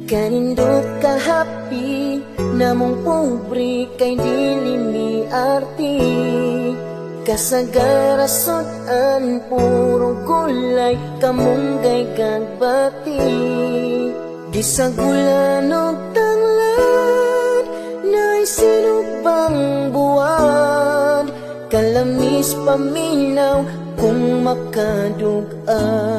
Kanindot ka happy, namong pobre kay dili mi arti. Kasagarasotan, puro gulay, kamunggay gagbati. Di sa gulan o tanglan, na'y sinubang buwan. Kalamis paminaw kung makadugaan.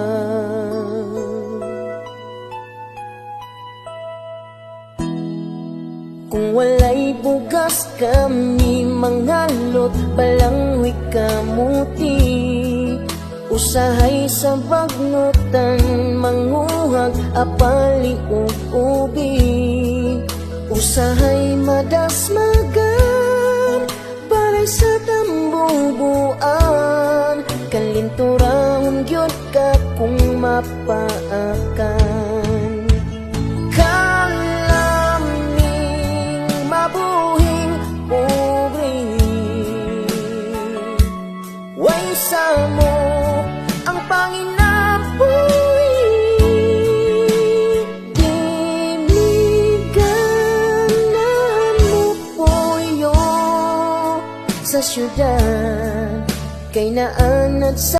Kung walay bugas kami mangalot, balanghoy kamuti. Usahay sa bagnutan, manguhag apali ug ubi. Usahay madasmagan, balay sa tambubuan. Kalinturahon gyud ka kung mapaakan. Mabuhing pobre, way sa mo ang panginabuhi. Diniganahan mo puyo sa syudad, kay naanad sa